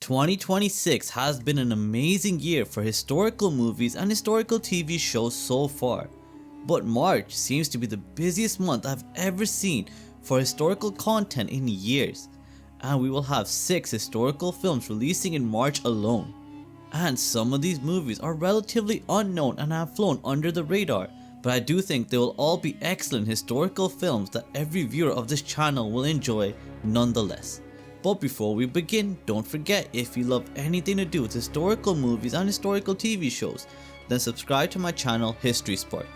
2026 has been an amazing year for historical movies and historical TV shows so far, but March seems to be the busiest month I've ever seen for historical content in years, and we will have 6 historical films releasing in March alone. And some of these movies are relatively unknown and have flown under the radar, but I do think they will all be excellent historical films that every viewer of this channel will enjoy nonetheless. But before we begin, don't forget, if you love anything to do with historical movies and historical TV shows, then subscribe to my channel History Spark.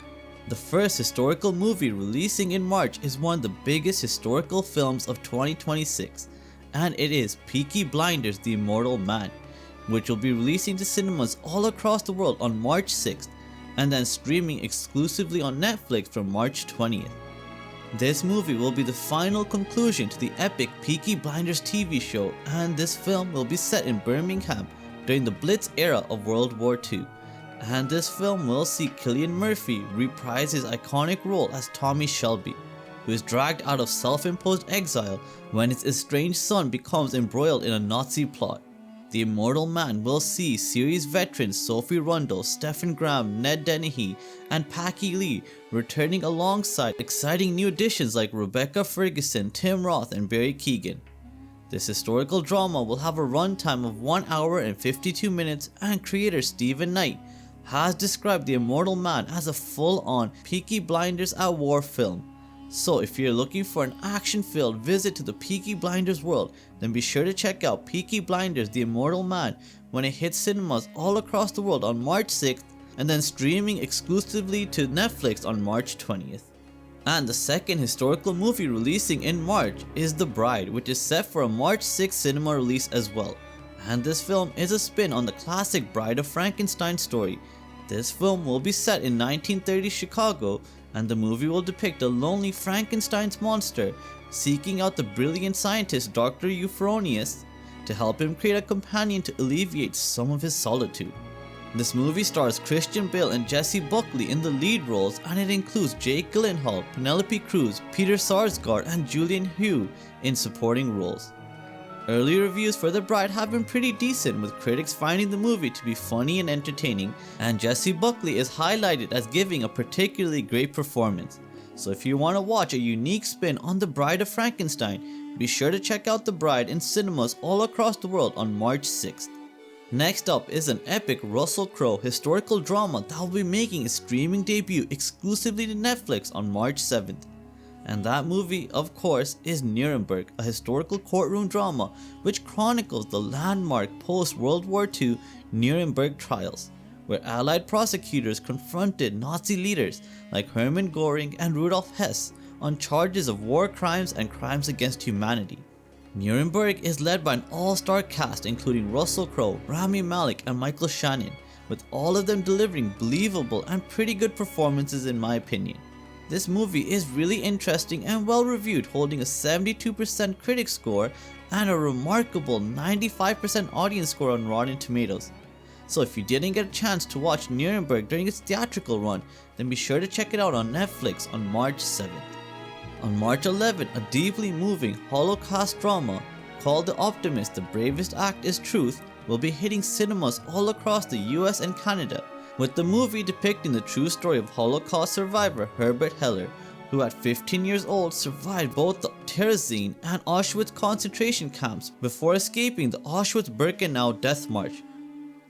The first historical movie releasing in March is one of the biggest historical films of 2026, and it is Peaky Blinders: The Immortal Man, which will be releasing to cinemas all across the world on March 6th and then streaming exclusively on Netflix from March 20th. This movie will be the final conclusion to the epic Peaky Blinders TV show, and this film will be set in Birmingham during the Blitz era of World War II. And this film will see Cillian Murphy reprise his iconic role as Tommy Shelby, who is dragged out of self-imposed exile when his estranged son becomes embroiled in a Nazi plot. The Immortal Man will see series veterans Sophie Rundle, Stephen Graham, Ned Dennehy, and Packy Lee returning alongside exciting new additions like Rebecca Ferguson, Tim Roth, and Barry Keoghan. This historical drama will have a runtime of 1 hour and 52 minutes, and creator Stephen Knight has described The Immortal Man as a full-on Peaky Blinders at War film. So if you're looking for an action-filled visit to the Peaky Blinders world, then be sure to check out Peaky Blinders: The Immortal Man when it hits cinemas all across the world on March 6th and then streaming exclusively to Netflix on March 20th. And the second historical movie releasing in March is The Bride, which is set for a March 6th cinema release as well. And this film is a spin on the classic Bride of Frankenstein story. This film will be set in 1930s Chicago, and the movie will depict a lonely Frankenstein's monster seeking out the brilliant scientist Dr. Euphoronius to help him create a companion to alleviate some of his solitude. This movie stars Christian Bale and Jessie Buckley in the lead roles, and it includes Jake Gyllenhaal, Penelope Cruz, Peter Sarsgaard, and Julian Hu in supporting roles. Early reviews for The Bride have been pretty decent, with critics finding the movie to be funny and entertaining, and Jessie Buckley is highlighted as giving a particularly great performance. So if you want to watch a unique spin on The Bride of Frankenstein, be sure to check out The Bride in cinemas all across the world on March 6th. Next up is an epic Russell Crowe historical drama that will be making its streaming debut exclusively to Netflix on March 7th. And that movie, of course, is Nuremberg, a historical courtroom drama which chronicles the landmark post-World War II Nuremberg trials, where Allied prosecutors confronted Nazi leaders like Hermann Göring and Rudolf Hess on charges of war crimes and crimes against humanity. Nuremberg is led by an all-star cast including Russell Crowe, Rami Malek, and Michael Shannon, with all of them delivering believable and pretty good performances in my opinion. This movie is really interesting and well reviewed, holding a 72% critic score and a remarkable 95% audience score on Rotten Tomatoes. So if you didn't get a chance to watch Nuremberg during its theatrical run, then be sure to check it out on Netflix on March 7th. On March 11th, a deeply moving Holocaust drama called The Optimist: The Bravest Act is Truth will be hitting cinemas all across the US and Canada, with the movie depicting the true story of Holocaust survivor Herbert Heller, who at 15 years old survived both the Terezin and Auschwitz concentration camps before escaping the Auschwitz-Birkenau death march.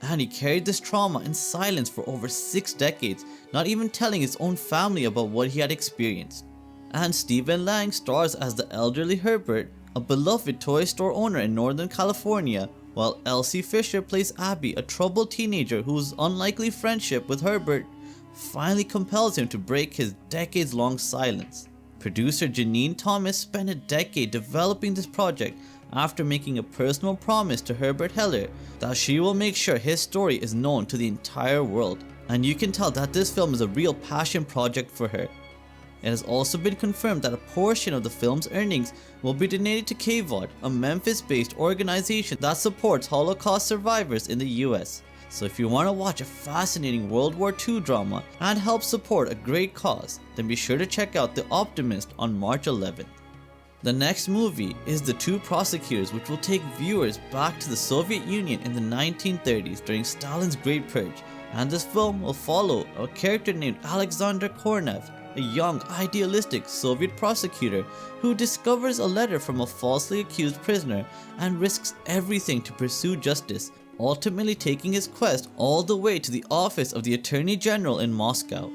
And he carried this trauma in silence for over 6 decades, not even telling his own family about what he had experienced. And Stephen Lang stars as the elderly Herbert, a beloved toy store owner in Northern California, while Elsie Fisher plays Abby, a troubled teenager whose unlikely friendship with Herbert finally compels him to break his decades-long silence. Producer Janine Thomas spent a decade developing this project after making a personal promise to Herbert Heller that she will make sure his story is known to the entire world, and you can tell that this film is a real passion project for her. It has also been confirmed that a portion of the film's earnings will be donated to KVOD, a Memphis-based organization that supports Holocaust survivors in the US. So if you want to watch a fascinating World War II drama and help support a great cause, then be sure to check out The Optimist on March 11th. The next movie is The Two Prosecutors, which will take viewers back to the Soviet Union in the 1930s during Stalin's Great Purge, and this film will follow a character named Alexander Kornev, a young, idealistic Soviet prosecutor who discovers a letter from a falsely accused prisoner and risks everything to pursue justice, ultimately taking his quest all the way to the office of the Attorney General in Moscow.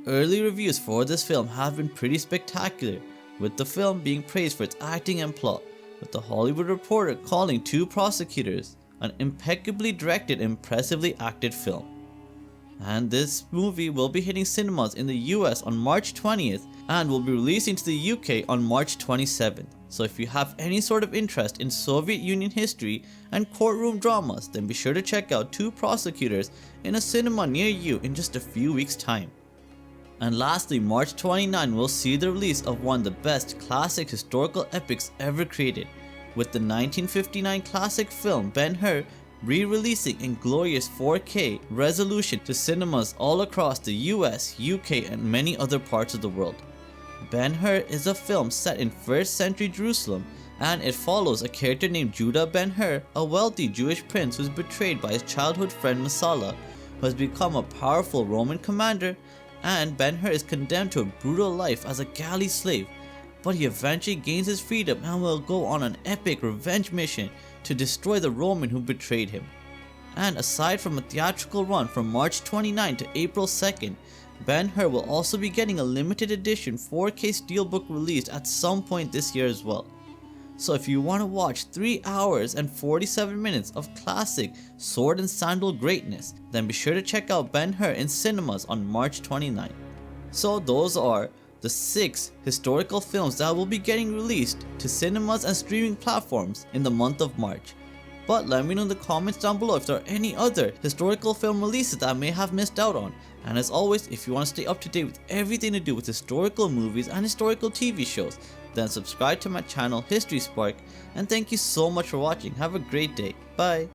Early reviews for this film have been pretty spectacular, with the film being praised for its acting and plot, with The Hollywood Reporter calling Two Prosecutors an impeccably directed, impressively acted film. And this movie will be hitting cinemas in the US on March 20th and will be releasing to the UK on March 27th. So if you have any sort of interest in Soviet Union history and courtroom dramas, then be sure to check out Two Prosecutors in a cinema near you in just a few weeks' time. And lastly, March 29 will see the release of one of the best classic historical epics ever created, with the 1959 classic film Ben-Hur re-releasing in glorious 4K resolution to cinemas all across the US, UK, and many other parts of the world. Ben-Hur is a film set in 1st century Jerusalem, and it follows a character named Judah Ben-Hur, a wealthy Jewish prince who is betrayed by his childhood friend Messala, who has become a powerful Roman commander, and Ben-Hur is condemned to a brutal life as a galley slave, but he eventually gains his freedom and will go on an epic revenge mission to destroy the Roman who betrayed him. And aside from a theatrical run from March 29 to April 2nd, Ben-Hur will also be getting a limited edition 4K steelbook released at some point this year as well. So if you want to watch 3 hours and 47 minutes of classic sword and sandal greatness, then be sure to check out Ben-Hur in cinemas on March 29. So those are the 6 historical films that will be getting released to cinemas and streaming platforms in the month of March. But let me know in the comments down below if there are any other historical film releases that I may have missed out on. And as always, if you want to stay up to date with everything to do with historical movies and historical TV shows, then subscribe to my channel History Spark, and thank you so much for watching. Have a great day. Bye.